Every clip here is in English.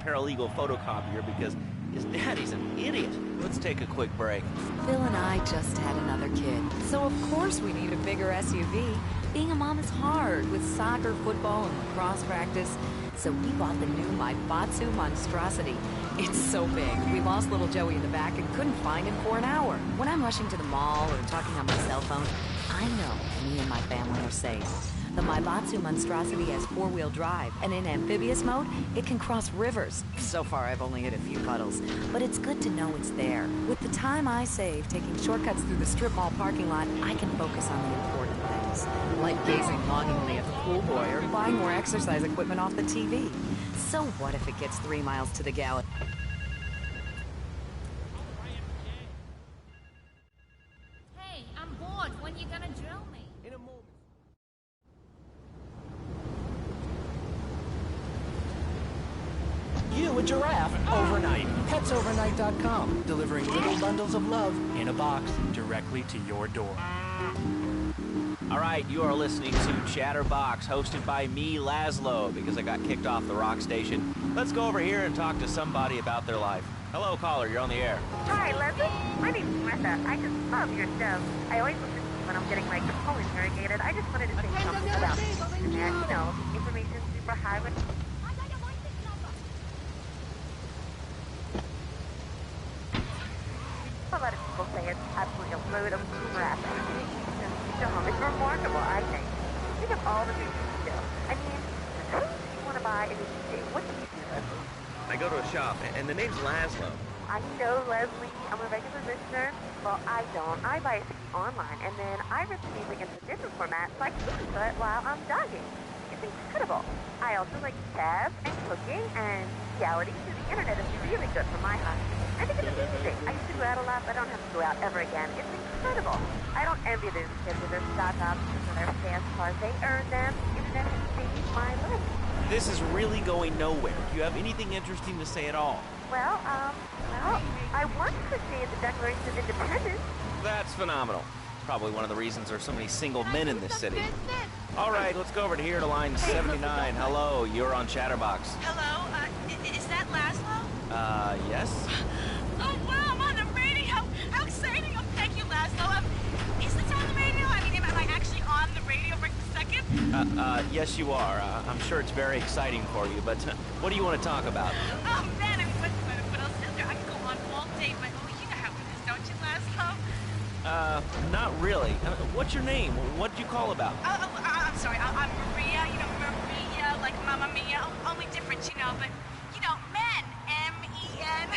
paralegal photocopier because his daddy's an idiot. Let's take a quick break. Phil and I just had another kid, so of course we need a bigger SUV. Being a mom is hard with soccer, football, and lacrosse practice. So we bought the new Maibatsu Monstrosity. It's so big, we lost little Joey in the back and couldn't find him for an hour. When I'm rushing to the mall or talking on my cell phone, I know me and my family are safe. The Maibatsu Monstrosity has four-wheel drive, and in amphibious mode, it can cross rivers. So far, I've only hit a few puddles, but it's good to know it's there. With the time I save taking shortcuts through the strip mall parking lot, I can focus on the important things, like gazing longingly at the pool boy or buying more exercise equipment off the TV. So what if it gets 3 miles to the gallon? Hey, I'm bored. When you gonna drill me? In a moment. You a giraffe overnight. PetsOvernight.com, delivering little bundles of love in a box directly to your door. All right, you are listening to Chatterbox, hosted by me, Laszlo, because I got kicked off the rock station. Let's go over here and talk to somebody about their life. Hello, caller, you're on the air. Hi, Leslie. My name's Martha. I just love your show. I always listen to you when I'm getting my colon irrigated. I just wanted to say something about the internet. You know, information super high. A lot of people say it's absolutely a load of crap. It's remarkable, I think. Think of all the things you do. I mean, who do you want to buy a new CD? What do you do, Leslie? I go to a shop, and the name's Laszlo. I know, Leslie. I'm a regular listener. Well, I don't. I buy a CD online, and then I rip the music into different formats so I can listen to it while I'm jogging. It's incredible. I also like jazz and cooking, and reality through the internet is really good for my heart. I think it's amazing. I used to go out a lot, but I don't have to go out ever again. It's incredible. I don't envy those kids with their stock options and their fast cars. They earn them. The internet has saved my life. This is really going nowhere. Do you have anything interesting to say at all? Well, I once created the Declaration of Independence. That's phenomenal. Probably one of the reasons there's so many single men in this city. All right, let's go over to here to line 79. Hello, you're on Chatterbox. Hello, is that Laszlo? Yes? Oh, wow, I'm on the radio. How exciting. Oh, thank you, Laszlo. Is this on the radio? I mean, am I actually on the radio right this second? Yes, you are. I'm sure it's very exciting for you, but what do you want to talk about? Oh, man, I mean, what else is there? I could go on all day, but you know how it is, don't you, Laszlo? Not really. What's your name? What did you call about? I'm sorry. I'm Maria, you know, Maria, like Mamma Mia. Only different, you know, but, you know, men. M-E-N.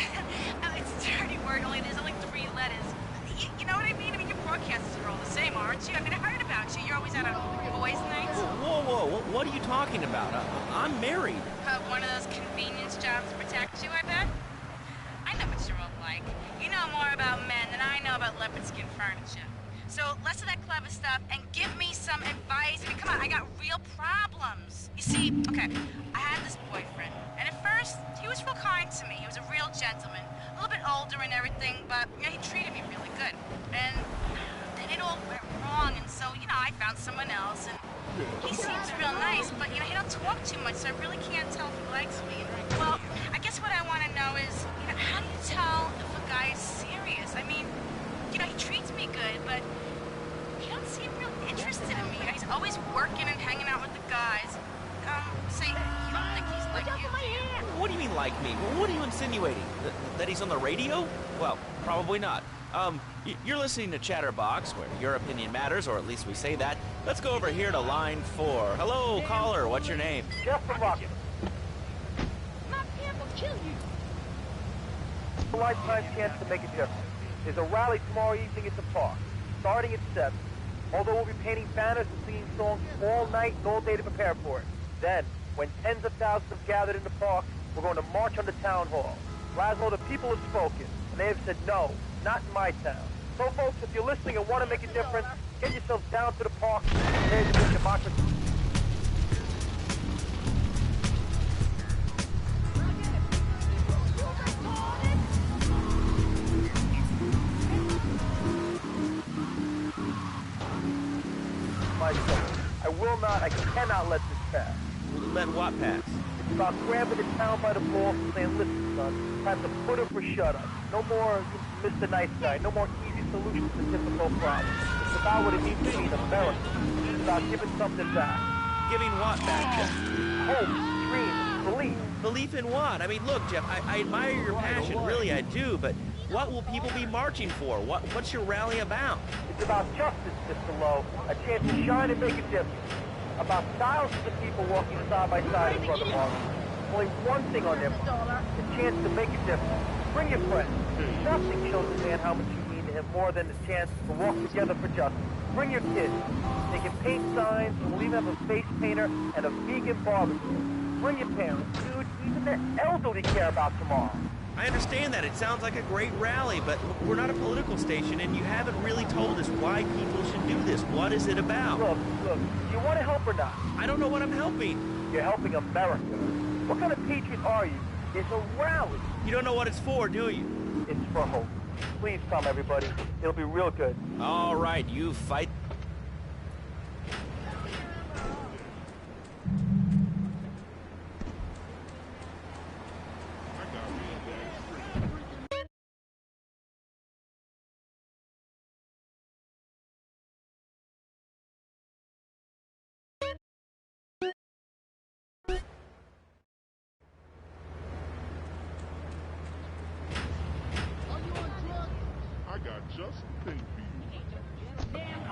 It's a dirty word, only there's only 3 letters. You know what I mean? I mean, your broadcasters are all the same, aren't you? I mean, I heard about you. You're always out on boys' nights. Whoa. What are you talking about? I'm married. One of those convenience jobs to protect you, I bet? I know what you're all like. You know more about men than I know about leopard skin furniture. So less of that clever stuff and give me some advice. I mean, come on, I got real problems. You see, okay, I had this boyfriend, and at first, he was real kind to me. He was a real gentleman, a little bit older and everything, but you know, he treated me really good. And it all went wrong, and so, you know, I found someone else, and he seems real nice, but, you know, he don't talk too much, so I really can't tell if he likes me. Well, I guess what I want to know is, you know, how do you tell if a guy is serious? I mean, you know, he treats me good, but he don't seem real interested in me. He's always working and hanging out with the guys. Say, you don't think he's like you? What do you mean like me? What are you insinuating? That he's on the radio? Well, probably not. You're listening to Chatterbox, where your opinion matters, or at least we say that. Let's go over here to line 4. Hello, caller. What's your name? Jeff from Rocket. My pimp will kill you. A lifetime chance to make a difference. There's a rally tomorrow evening at the park, starting at 7. Although we'll be painting banners and singing songs all night and all day to prepare for it. Then, when tens of thousands have gathered in the park, we're going to march on the town hall. Laszlo, the people have spoken, and they have said no, not in my town. So, folks, if you're listening and want to make a difference, get yourselves down to the park and prepare to make democracy. I will not, I cannot let this pass. Let what pass? The It's about grabbing the town by the balls and saying, listen, son, time to put up or shut up. No more Mr. Nice Guy. No more easy solutions to difficult problems. It's about what it means to be an American. It's about giving something back. Giving what back, Jeff? Hope, dreams, belief. Belief in what? I mean, look, Jeff, I admire your passion, really I do, but what will people be marching for? What's your rally about? It's about justice, Mr. Lowe. A chance to shine and make a difference. About thousands of people walking side by side in front of us. Only one thing on their mind, a chance to make a difference. Bring your friends. Nothing shows a man how much you mean to him more than the chance to walk together for justice. Bring your kids. They can paint signs, and we'll even have a face painter and a vegan barbecue. Bring your parents, dude. Even the elderly care about tomorrow. I understand that. It sounds like a great rally, but we're not a political station, and you haven't really told us why people should do this. What is it about? Look, do you want to help or not? I don't know what I'm helping. You're helping America. What kind of patriot are you? It's a rally. You don't know what it's for, do you? It's for hope. Please come, everybody. It'll be real good. All right, you fight.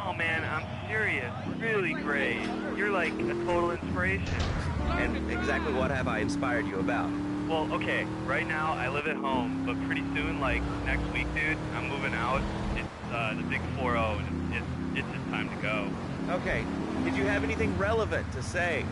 Oh man, I'm serious. Really great. You're like a total inspiration. And exactly what have I inspired you about? Well, okay, right now I live at home, but pretty soon, like next week, dude, I'm moving out. It's the big 4-0, and it's just time to go. Okay, did you have anything relevant to say?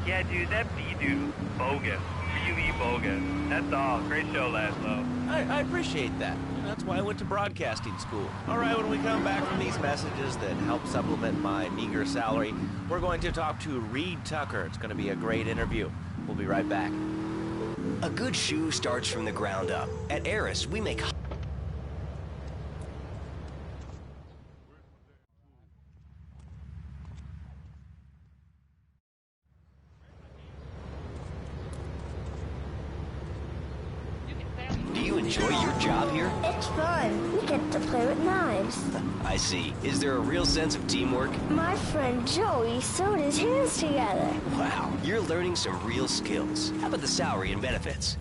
Yeah, dude, that B-dude was bogus. Really bogus. That's all. Great show, Laszlo. I appreciate that. That's why I went to broadcasting school. All right, when we come back from these messages that help supplement my meager salary, we're going to talk to Reed Tucker. It's going to be a great interview. We'll be right back. A good shoe starts from the ground up. At Eris, we make... Do you enjoy your job here? It's fun. We get to play with knives. I see. Is there a real sense of teamwork? My friend Joey sewed his hands together. Wow, you're learning some real skills. How about the salary and benefits?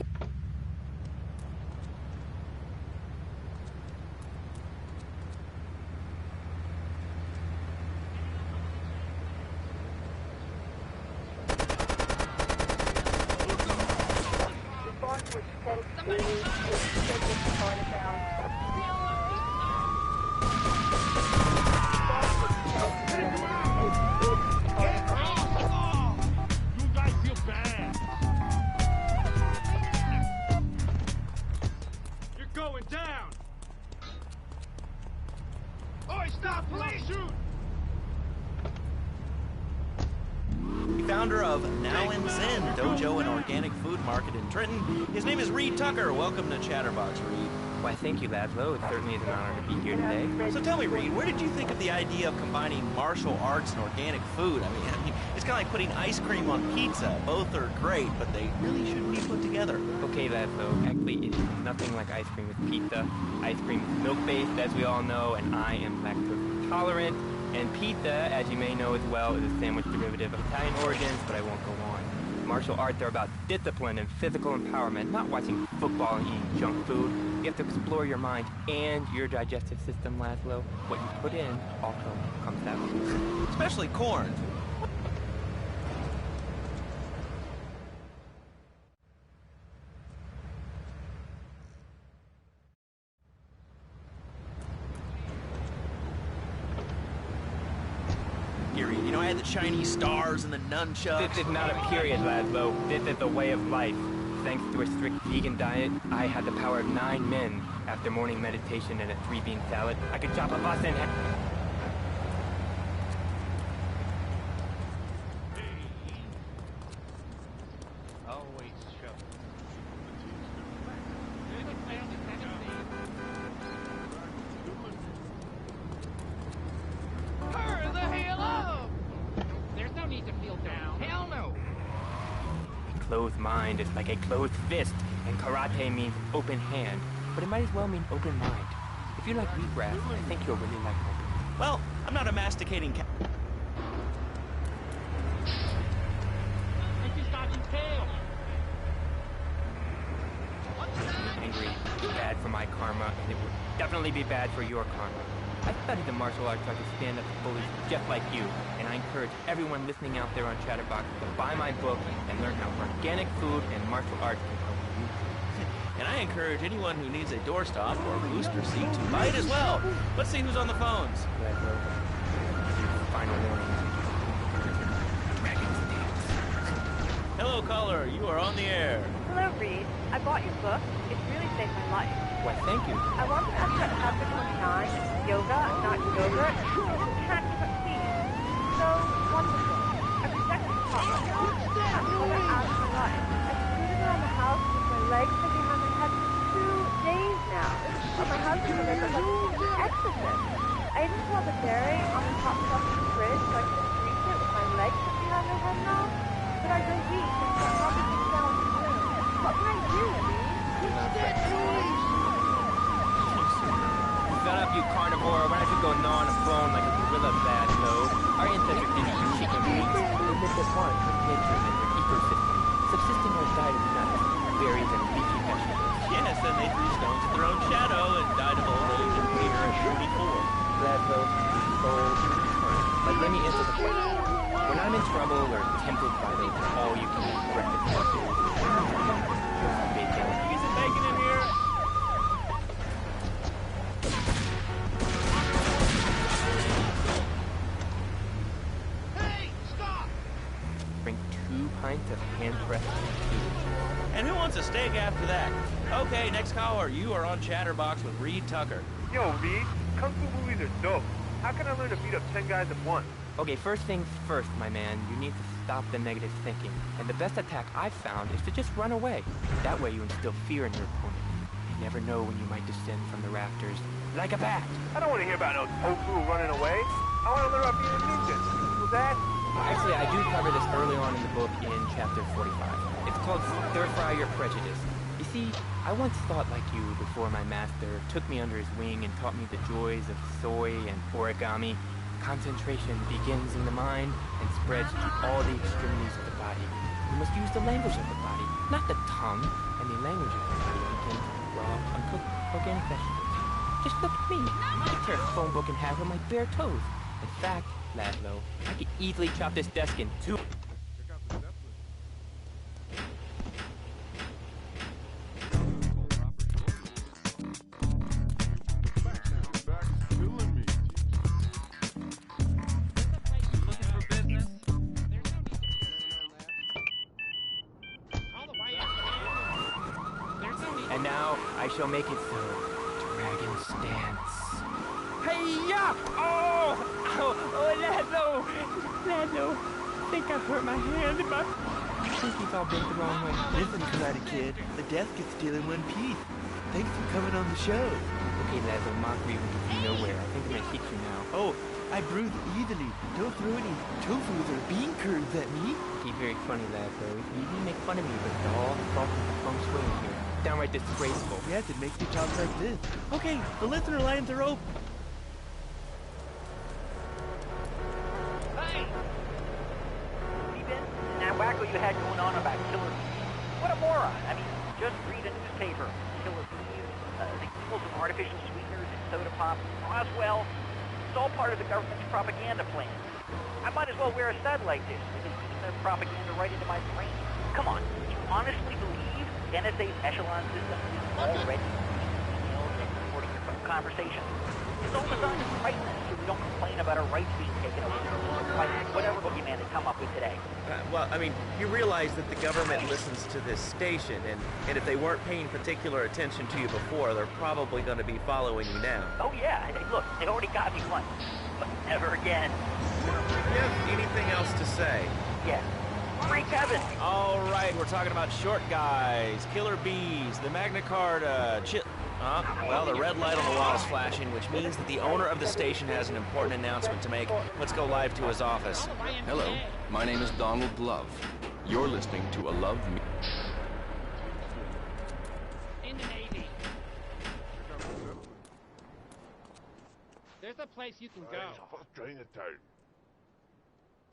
Founder of Now and Zen Dojo and Organic Food Market in Trenton. His name is Reed Tucker. Welcome to Chatterbox, Reed. Why, thank you, Laszlo. It certainly is an honor to be here today. So tell me, Reed, where did you think of the idea of combining martial arts and organic food? I mean, it's kind of like putting ice cream on pizza. Both are great, but they really shouldn't be put together. Okay, Laszlo. Actually, it is nothing like ice cream with pizza. Ice cream is milk-based, as we all know, and I am lactose intolerant. And pizza, as you may know as well, is a sandwich derivative of Italian origins, but I won't go on. Martial arts are about discipline and physical empowerment, not watching football and eating junk food. You have to explore your mind and your digestive system, Laszlo. What you put in also comes out. Especially corn. You know, I had the Chinese stars and the nunchucks. This is not a period, Laszlo. This is a way of life. Thanks to a strict vegan diet, I had the power of 9 men. After morning meditation and a 3-bean salad, I could chop a bus in half. closed mind is like a closed fist, and karate means open hand, but it might as well mean open mind. If you like wheatgrass, I think you'll really like open. Well, I'm not a masticating angry is bad for my karma, and it would definitely be bad for your karma. I studied the martial arts so I could stand up to bullies just like you, and I encourage everyone listening out there on Chatterbox to buy my book and learn how organic food and martial arts can help you. And I encourage anyone who needs a doorstop or booster seat to buy it as well. Let's see who's on the phones. Final warning. Hello, caller. You are on the air. Hello, Reed. I bought your book. It's really saved my life. Why, thank you. I want to ask about chapter 29, yoga, not yogurt. Can't succeed. So wonderful. I rejected pop. That's what I asked for life. I scooted around the house with my legs sticking behind my head for 2 days now. But my husband was like an exorcist. I even saw the dairy on the top shelf of the fridge so I could reach it with my legs stuck behind my head now. But I go weak and can't help it sit down with the room. What can I do, Reed? Shut up, you carnivore. Why don't you go gnaw on a bone like a gorilla, Laszlo? Our ancestors didn't eat chicken meat. They lived at one with nature and their ecosystem, subsisting on a diet of nuts, berries, and leafy vegetables. Yes, and they threw stones at their own shadow and died of old age and fear at 34. Laszlo, but let me answer the question. When I'm in trouble or tempted by those all-you-can-eat breakfast buffets, bacon. You get some bacon in here? Bring 2 pints of hand-pressed cheese. And who wants a steak after that? Okay, next caller. You are on Chatterbox with Reed Tucker. Yo, Reed, Kung Fu movies are dope. How can I learn to beat up 10 guys at once? Okay, first things first, my man. You need to stop the negative thinking. And the best attack I've found is to just run away. That way you instill fear in your opponent. You never know when you might descend from the rafters. Like a bat! I don't want to hear about no tofu running away. I want to learn about being a ninja. With that? Actually, I do cover this early on in the book in chapter 45. It's called Stir Fry Your Prejudice. You see, I once thought like you before my master took me under his wing and taught me the joys of soy and origami. Concentration begins in the mind and spreads to all the extremities of the body. You must use the language of the body, not the tongue. And the language of the body begins with raw, uncooked organic vegetables. Just look at me. I can tear a phone book in half with my bare toes. In fact, Laszlo, I could easily chop this desk in 2. And now I shall make it so. Dragon stance. Hey-ya! Oh! Oh, Laszlo! Laszlo! I think I hurt my hand and my... I think he's all bent the wrong way. Listen, Karate Kid, the desk is still in one piece. Thanks for coming on the show. Okay, Laszlo, mockery will get you nowhere. I think I'm gonna kick you now. Oh, I bruise easily. Don't throw any tofus or bean curds at me. He's very funny, Laszlo. It's easy to make fun of me, but it's all the fault of the feng shui here. Downright disgraceful. Yes, it makes you talk like this. Okay, the listener lines are open. Hey! See, Ben? That wacko you had going on about killer bees? What a moron. I mean, just read a newspaper. Killer bees, the evils of artificial sweeteners and soda pop, Roswell. It's all part of the government's propaganda plan. I might as well wear a stud like this. They've been feeding their propaganda right into my brain. Come on, you honestly believe NSA's echelon system is already emails and recording your phone conversations? It's all designed to frighten us so we don't complain about our rights being taken away by whatever boogeyman they come up with today. Well, I mean, you realize that the government listens to this station, and if they weren't paying particular attention to you before, they're probably going to be following you now. Oh yeah, hey, look, they already got me once, but never again. Do you have anything else to say? Yeah. Free Kevin! All right, we're talking about short guys, killer bees, the Magna Carta, well, the red light on the wall is flashing, which means that the owner of the station has an important announcement to make. Let's go live to his office. Hello, my name is Donald Love. You're listening to a Love Me. In the Navy. There's a place you can go.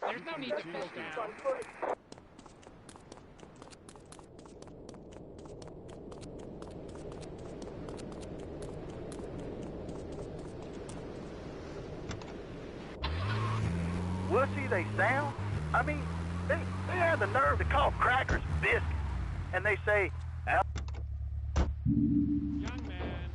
There's no need to pull down. Wussy they sound? I mean, they have the nerve to call crackers biscuits. And they say, Young man.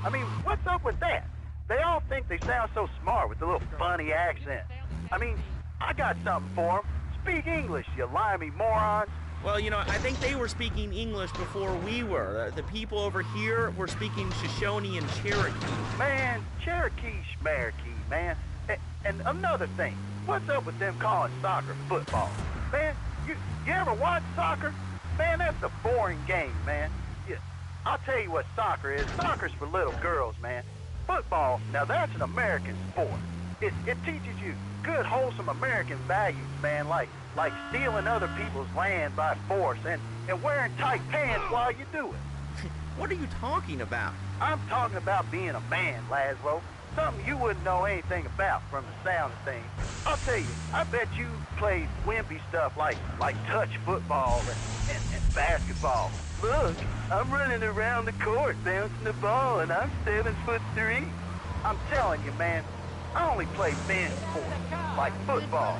I mean, what's up with that? They all think they sound so smart with the little funny accent. I mean, I got something for them. Speak English, you limey morons. Well, you know, I think they were speaking English before we were. The people over here were speaking Shoshone and Cherokee. Man, Cherokee schmarokee, man. And another thing, what's up with them calling soccer football? Man, you ever watch soccer? Man, that's a boring game, man. Yeah, I'll tell you what soccer is. Soccer's for little girls, man. Football, now that's an American sport. It teaches you good, wholesome American values, man, like stealing other people's land by force and wearing tight pants while you do it. What are you talking about? I'm talking about being a man, Laszlo. Something you wouldn't know anything about from the sound of things. I'll tell you, I bet you played wimpy stuff like touch football and basketball. Look, I'm running around the court bouncing the ball and I'm 7'3". I'm telling you, man, I only play men's sports like football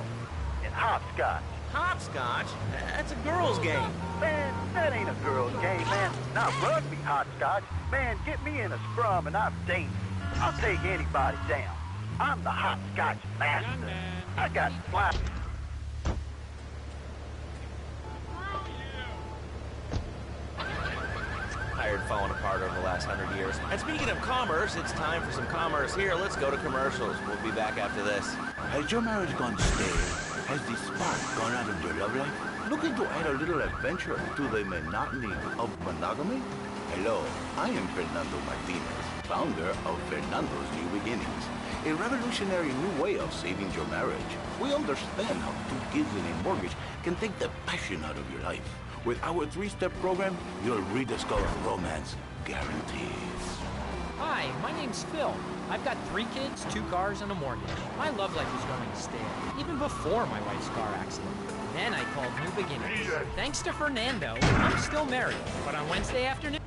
and hopscotch. Hopscotch? That's a girl's game. Man, that ain't a girl's game, man. Not rugby hopscotch. Man, get me in a scrum and I'm dangerous. I'll take anybody down. I'm the hopscotch master. I got fly. Tired falling apart over the last 100 years. And speaking of commerce, it's time for some commerce here. Let's go to commercials. We'll be back after this. Has your marriage gone stale? Has the spark gone out of your love life? Looking to add a little adventure to the monotony of monogamy? Hello, I am Fernando Martinez, founder of Fernando's New Beginnings, a revolutionary new way of saving your marriage. We understand how 2 kids and a mortgage can take the passion out of your life. With our 3-step program, you'll rediscover romance guaranteed. Hi, my name's Phil. I've got 3 kids, 2 cars, and a mortgage. My love life was going stale, even before my wife's car accident. Then I called New Beginnings. Thanks to Fernando, I'm still married, but on Wednesday afternoon...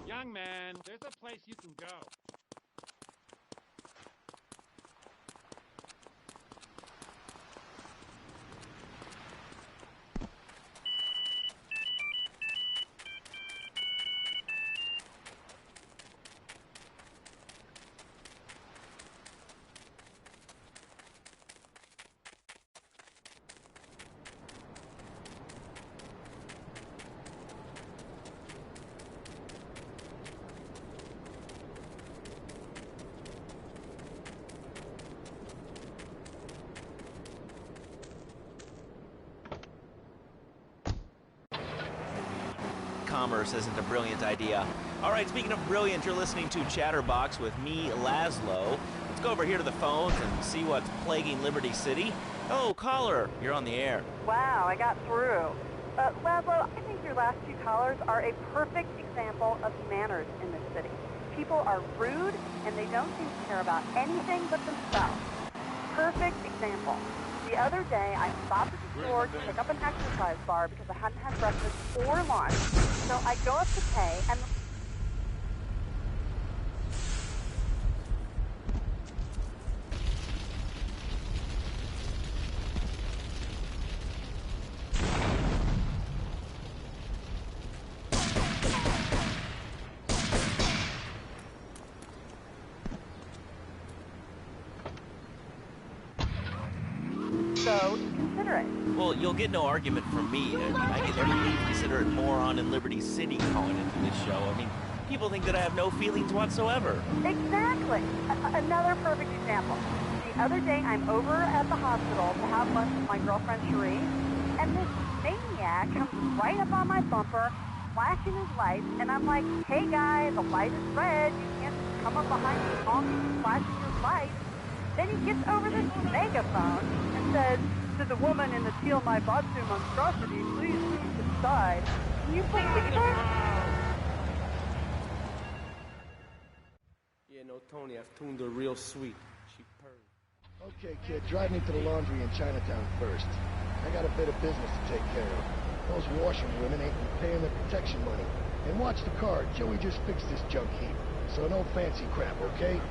Young man, there's a place you can go. Commerce isn't a brilliant idea. All right, speaking of brilliant, you're listening to Chatterbox with me, Laszlo. Let's go over here to the phones and see what's plaguing Liberty City. Oh, caller, you're on the air. Wow, I got through. Laszlo, I think your last 2 callers are a perfect example of manners in this city. People are rude, and they don't seem to care about anything but themselves. Perfect example. The other day, I stopped at the store to pick up an exercise bar because I hadn't had breakfast or lunch. So I go up to pay, and so considerate. Well, you'll get no argument from me. I get every considerate moron in Liberty City calling into this show. I mean, people think that I have no feelings whatsoever. Exactly. Another perfect example. The other day, I'm over at the hospital to have lunch with my girlfriend Cherie, and this maniac comes right up on my bumper, flashing his lights, and I'm like, hey guy, the light is red. You can't come up behind me honking and flashing your lights. Then he gets over this megaphone and says, To the woman in the teal my Batsu monstrosity, please move to the side. Can you believe it? Yeah, no, Tony, I've tuned her real sweet. She purred. Okay, kid, drive me to the laundry in Chinatown first. I got a bit of business to take care of. Those washerwomen ain't paying their protection money. And watch the car. Joey just fixed this junk heap. So no fancy crap, okay?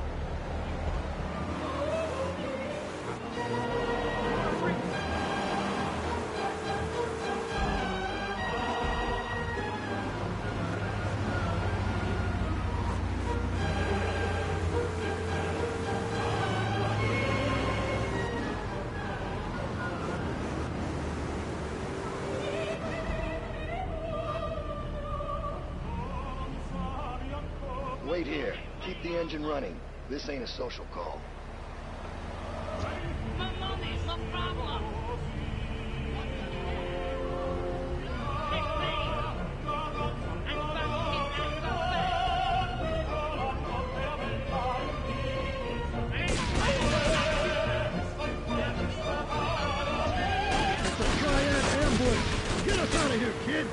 Wait here. Keep the engine running. This ain't a social call. It's a triad ambush! Get us out of here, kid!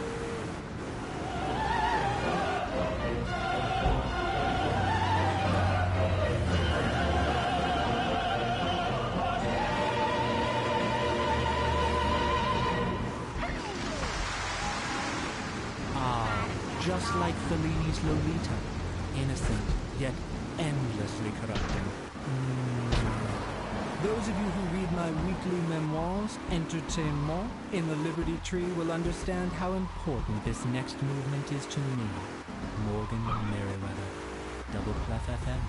Just like Fellini's Lolita, innocent yet endlessly corrupting. Those of you who read my weekly memoirs, Entertainment, in the Liberty Tree will understand how important this next movement is to me. Morgan Merriweather, Double Clef FM.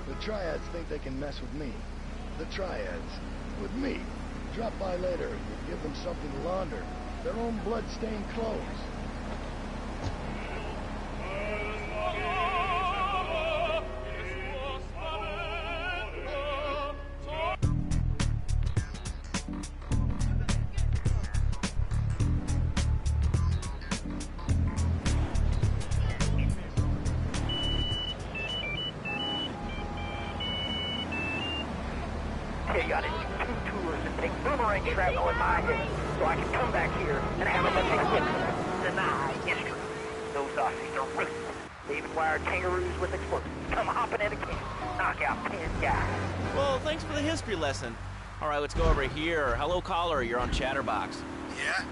The Triads think they can mess with me. The Triads. With me. Drop by later and give them something to launder. Their own blood-stained clothes. Okay, got it. 2 tours and take boomerang shrapnel in my head so I can come back here and have a bunch of deny history. Those Aussies are ruthless. They even wired kangaroos with explosives. Come hopping in a can, knock out 10 guys. Well, thanks for the history lesson. All right, let's go over here. Hello, caller. You're on Chatterbox. Yeah?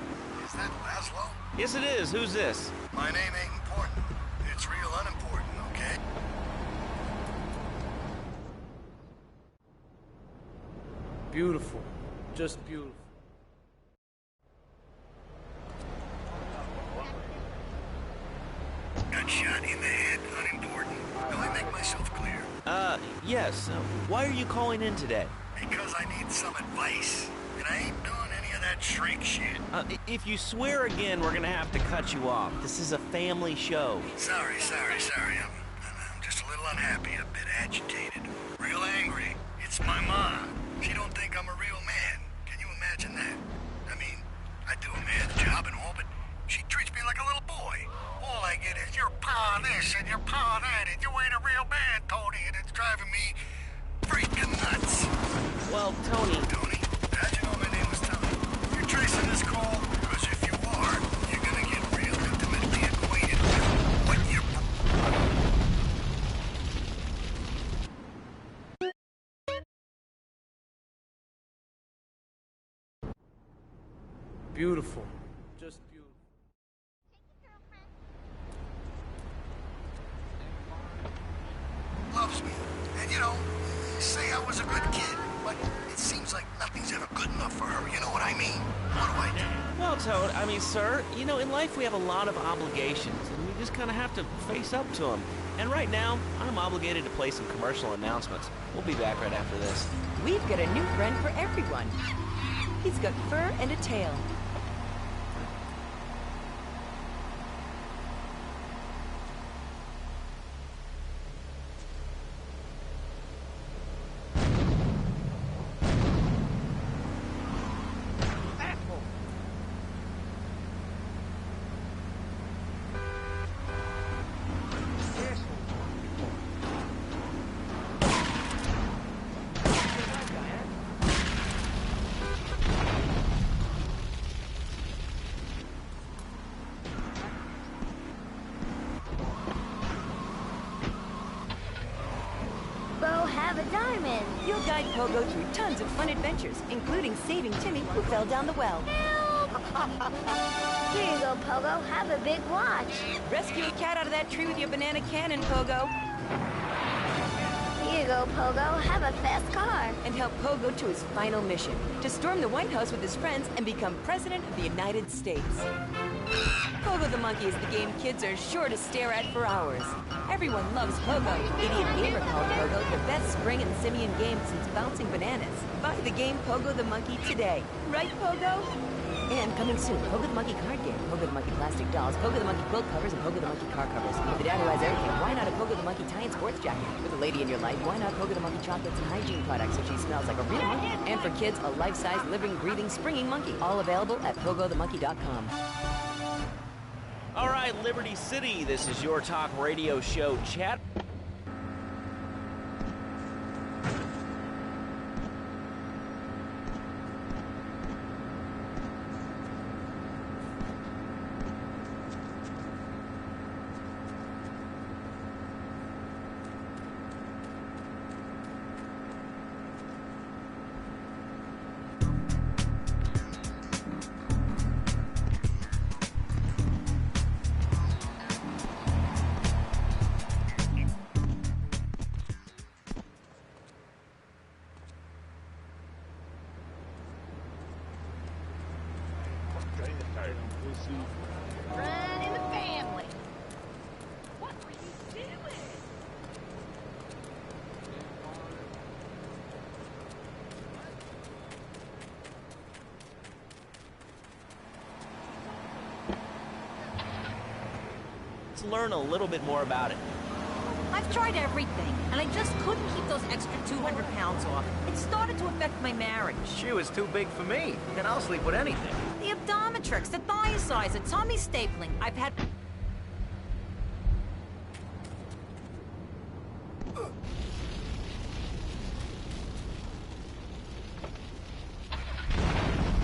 Is that Laszlo? Yes, it is. Who's this? My name ain't important. It's real unimportant, okay? Beautiful. Just beautiful. Got shot in the head, unimportant. Will I make myself clear? Yes. Why are you calling in today? Because I need some advice. And I ain't doing any of that shrink shit. If you swear again, we're gonna have to cut you off. This is a family show. Sorry. I'm just a little unhappy, a bit agitated. Real angry. It's my mom. She don't think I'm a real man. Can you imagine that? I mean, I do a man's job and all, but she treats me like a little boy. All I get is your pa this and your pa that, and you ain't a real man, Tony, and it's driving me freaking nuts. Well, Tony... Tony? How'd you know my name was Tony? You're tracing this call? Because if you are, you're gonna get real intimately acquainted with what you're... Beautiful. Just beautiful. Loves me. And you know, say I was a good kid, but it seems like nothing's ever good enough for her. You know what I mean? What do I do? Well, Toad, sir, you know, in life we have a lot of obligations, and we just kind of have to face up to them. And right now, I'm obligated to play some commercial announcements. We'll be back right after this. We've got a new friend for everyone. He's got fur and a tail. have a diamond. You'll guide Pogo through tons of fun adventures, including saving Timmy, who fell down the well. Here you go, Pogo. Have a big watch. Rescue a cat out of that tree with your banana cannon, Pogo. Here you go, Pogo. Have a fast car. And help Pogo to his final mission, to storm the White House with his friends and become President of the United States. Pogo the Monkey is the game kids are sure to stare at for hours. Everyone loves Pogo. Idiot Gamer called Pogo the best spring and simian game since bouncing bananas. Buy the game Pogo the Monkey today. Right, Pogo? And coming soon, Pogo the Monkey card game, Pogo the Monkey plastic dolls, Pogo the Monkey quilt covers, and Pogo the Monkey car covers. With the dad who has everything, why not a Pogo the Monkey tie-in sports jacket? With a lady in your life, why not Pogo the Monkey chocolates and hygiene products so she smells like a real monkey? And for kids, a life-size, living, breathing, springing monkey. All available at PogoTheMonkey.com. All right, Liberty City, this is your talk radio show chat. Run in the family. What were you doing? Let's learn a little bit more about it. I've tried everything, and I just couldn't keep those extra 200 pounds off. It started to affect my marriage. She was too big for me. Then I'll sleep with anything. The Abdometrix, the Thiasize, the tummy stapling. I've had...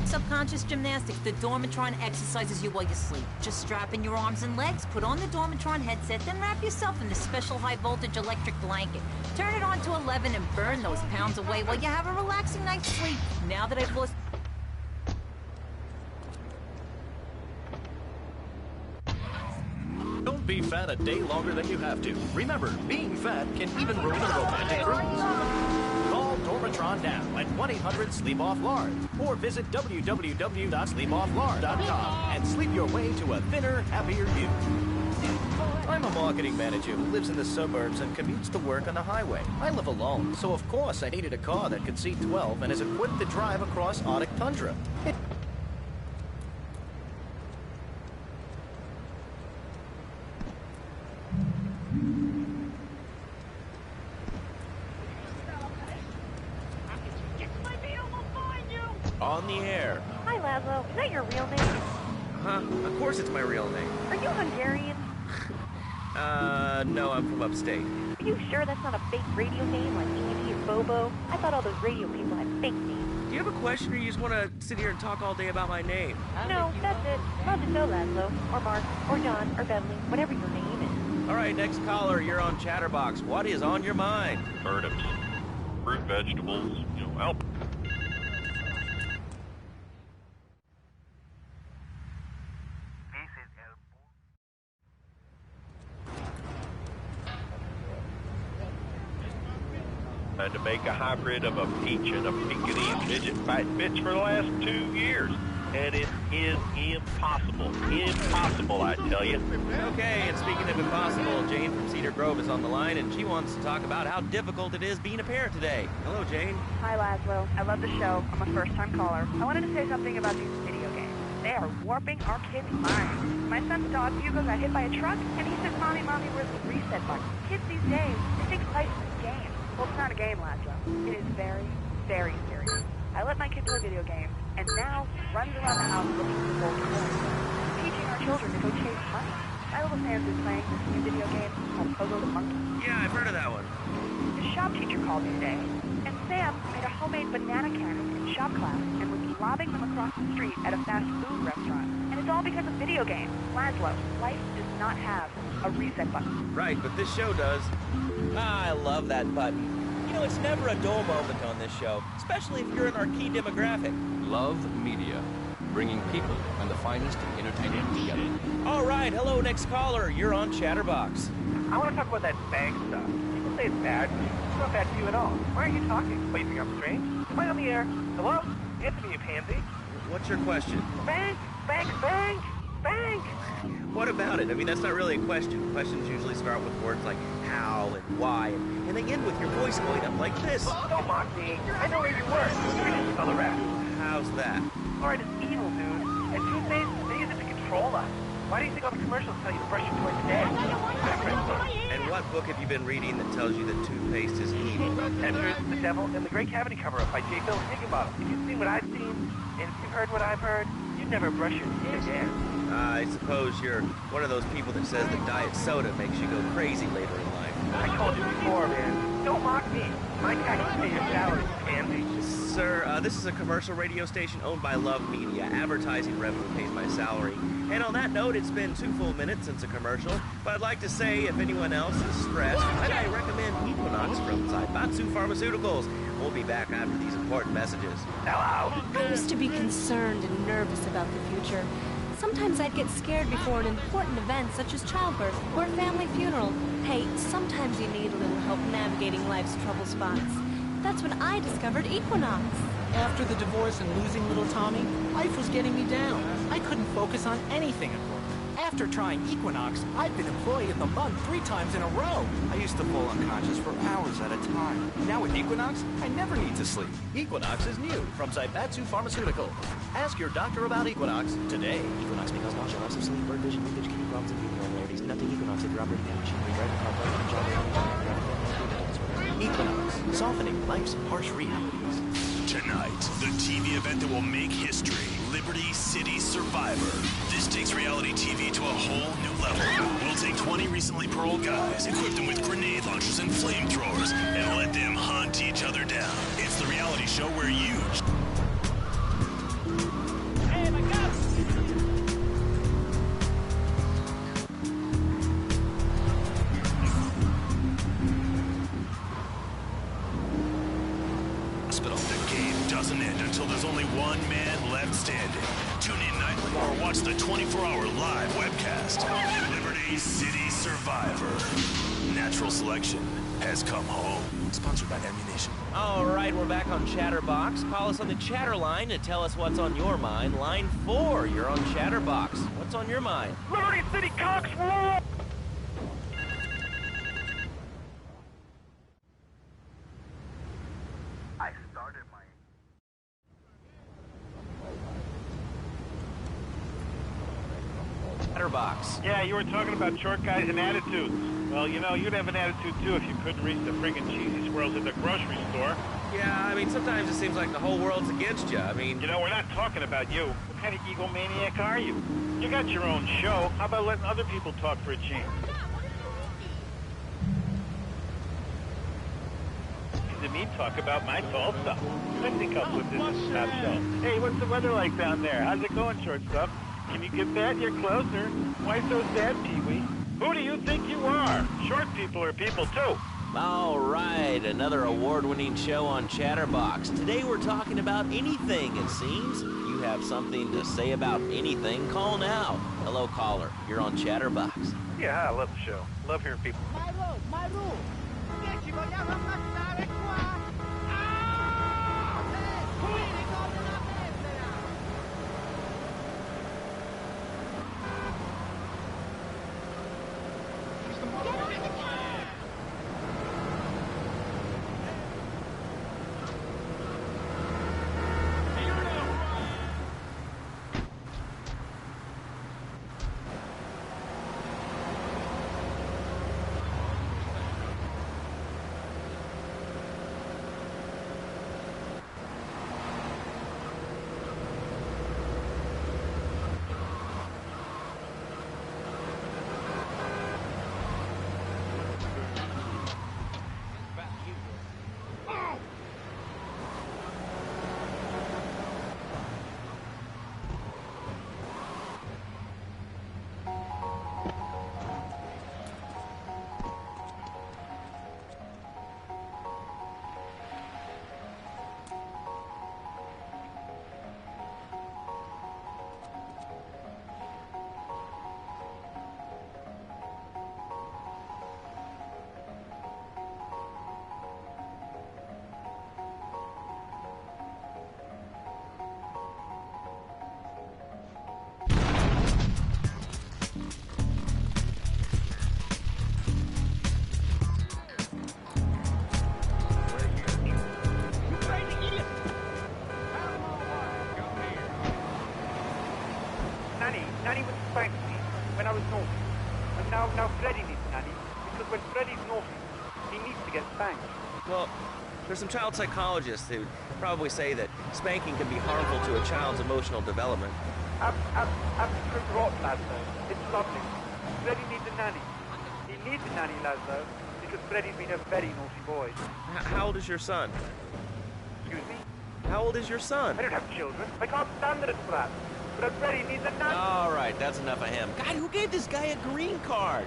Subconscious gymnastics. The Dormitron exercises you while you sleep. Just strap in your arms and legs, put on the Dormitron headset, then wrap yourself in the special high-voltage electric blanket. Turn it on to 11 and burn those pounds away while you have a relaxing night's sleep. Now that I've lost... Don't be fat a day longer than you have to. Remember, being fat can even ruin a romantic cruise. Call Dormitron now at 1-800-SLEEP-OFF-LARD or visit www.sleepofflard.com and sleep your way to a thinner, happier you. I'm a marketing manager who lives in the suburbs and commutes to work on the highway. I live alone, so of course I needed a car that could seat 12 and is equipped to drive across Arctic tundra. On the air. Hi, Laszlo. Is that your real name? Huh? Of course it's my real name. Are you Hungarian? No, I'm from upstate. Are you sure that's not a fake radio name like Andy or Bobo? I thought all those radio people had fake names. Do you have a question or you just want to sit here and talk all day about my name? No, that's it. Love to know, Laszlo. Or Mark. Or John. Or Beverly. Whatever your name is. All right, next caller, you're on Chatterbox. What is on your mind? Turnips, fruit, vegetables, help. Had to make a hybrid of a peach and a Pekingese midget fighting fits for the last 2 years. And it is impossible. Impossible, I tell you. Okay, and speaking of impossible, Jane from Cedar Grove is on the line, and she wants to talk about how difficult it is being a parent today. Hello, Jane. Hi, Laszlo. I love the show. I'm a first-time caller. I wanted to say something about these video games. They are warping our kids' minds. My son's dog, Hugo, got hit by a truck, and he says, Mommy, where's the reset button? Kids these days, they think life is a game. Well, it's not a game, Laszlo. It is very, very serious. I let my kid play video games, and now runs around the house looking for gold coins, teaching our children to go chase money. My little Sam's is playing this new video game called Pogo the Monkey. Yeah, I've heard of that one. The shop teacher called me today, and Sam made a homemade banana cannon in shop class and was lobbing them across the street at a fast food restaurant. And it's all because of video games. Laszlo, life does not have a reset button. Right, but this show does. I love that button. You know, it's never a dull moment on this show, especially if you're in our key demographic. Love Media, bringing people and the finest in entertainment together. All right, hello, next caller. You're on Chatterbox. I want to talk about that bank stuff. People say it's bad. It's not bad to you at all. Why are you talking? Wait, you think I'm strange? Am I on the air? Hello? Answer me, you pansy. What's your question? Bank! Bank! Bank! Bank! What about it? I mean, that's not really a question. Questions usually start with words like how and why, and they end with your voice going up like this. Don't mock me. I know where you work. You can spell the rest. How's that? All right, it's evil, dude. And toothpaste, they use it to control us. Why do you think all the commercials tell you to brush your teeth today? And what book have you been reading that tells you that toothpaste is evil? Enters the Devil and the Great Cavity Cover-Up by J. Phil Higginbottom. If you've seen what I've seen, and if you've heard what I've heard, you'd never brush your teeth again. I suppose you're one of those people that says that diet soda makes you go crazy later in life. I told you before, man. Don't mock me. My guy can pay your salary, pansy. Sir, this is a commercial radio station owned by Love Media. Advertising revenue pays my salary. And on that note, it's been 2 full minutes since a commercial. But I'd like to say, if anyone else is stressed, I recommend Equinox from Zaibatsu Pharmaceuticals. We'll be back after these important messages. Hello. I used to be concerned and nervous about the future. Sometimes I'd get scared before an important event such as childbirth or a family funeral. Hey, sometimes you need a little help navigating life's trouble spots. That's when I discovered Equinox. After the divorce and losing little Tommy, life was getting me down. I couldn't focus on anything at work. After trying Equinox, I've been Employee of the Month 3 times in a row. I used to fall unconscious for hours at a time. Now with Equinox, I never need to sleep. Equinox is new from Zaibatsu Pharmaceutical. Ask your doctor about Equinox today. Equinox may cause nausea, loss of sleep, blurred vision, leakage, kidney problems, and breathing irregularities. Nothing Equinox if you're operating a machinery, driving a car, playing a job, Equinox, softening life's harsh realities. Tonight, the TV event that will make history, Liberty City Survivor. This takes reality TV to a whole new level. We'll take 20 recently paroled guys, equip them with grenade launchers and flamethrowers, and let them hunt each other down. It's the reality show where you... Hey, my God! The game doesn't end until there's only one man left standing. Tune in nightly or watch the 24-hour live webcast. Liberty City Survivor. Natural selection has come home. Sponsored by Ammunition. All right, we're back on Chatterbox. Call us on the chatter line and tell us what's on your mind. Line 4, you're on Chatterbox. What's on your mind? Liberty City Cox rule! Chatterbox. Yeah, you were talking about short guys and attitudes. Well, you know, you'd have an attitude too if you couldn't reach the friggin' cheesy squirrels at the grocery store. Yeah, I mean, sometimes it seems like the whole world's against you. I mean... You know, we're not talking about you. What kind of egomaniac are you? You got your own show. How about letting other people talk for a change? To me, talk about my fall stuff. I think I'll put this in the top shelf. Hey, what's the weather like down there? How's it going, shortstop? Can you get that? You're closer. Why so sad, Pee-wee? Who do you think you are? Short people are people, too. All right, another award-winning show on Chatterbox. Today we're talking about anything, it seems. If you have something to say about anything, call now. Hello, caller. You're on Chatterbox. Yeah, I love the show. Love hearing people. My rule. Che ci vogliamo ammazzare qua? Qui ricordo una femmina! thanks. Well, there's some child psychologists who probably say that spanking can be harmful to a child's emotional development. Absolute rot, Laszlo. It's lovely. Freddy needs a nanny. He needs a nanny, Laszlo, because Freddy's been a very naughty boy. How old is your son? Excuse me? How old is your son? I don't have children. I can't stand it for that. But Freddy needs a nanny. All right, that's enough of him. God, who gave this guy a green card?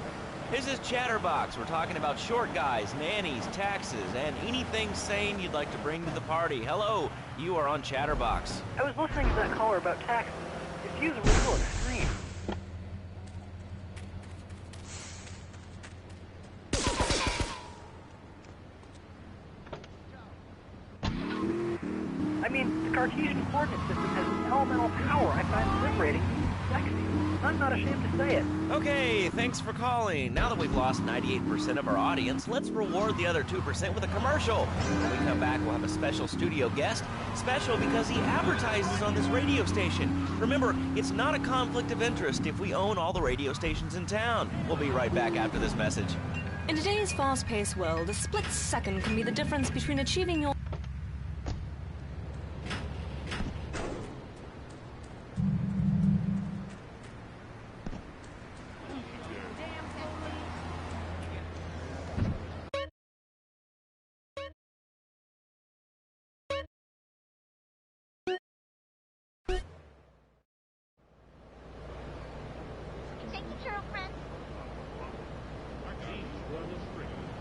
This is Chatterbox. We're talking about short guys, nannies, taxes, and anything sane you'd like to bring to the party. Hello, you are on Chatterbox. I was listening to that caller about taxes. His views were a little extreme. I mean, the Cartesian coordinate system has elemental power I find liberating and sexy. I'm not ashamed to say it. Okay, thanks for calling. Now that we've lost 98% of our audience, let's reward the other 2% with a commercial. When we come back, we'll have a special studio guest. Special because he advertises on this radio station. Remember, it's not a conflict of interest if we own all the radio stations in town. We'll be right back after this message. In today's fast-paced world, a split second can be the difference between achieving your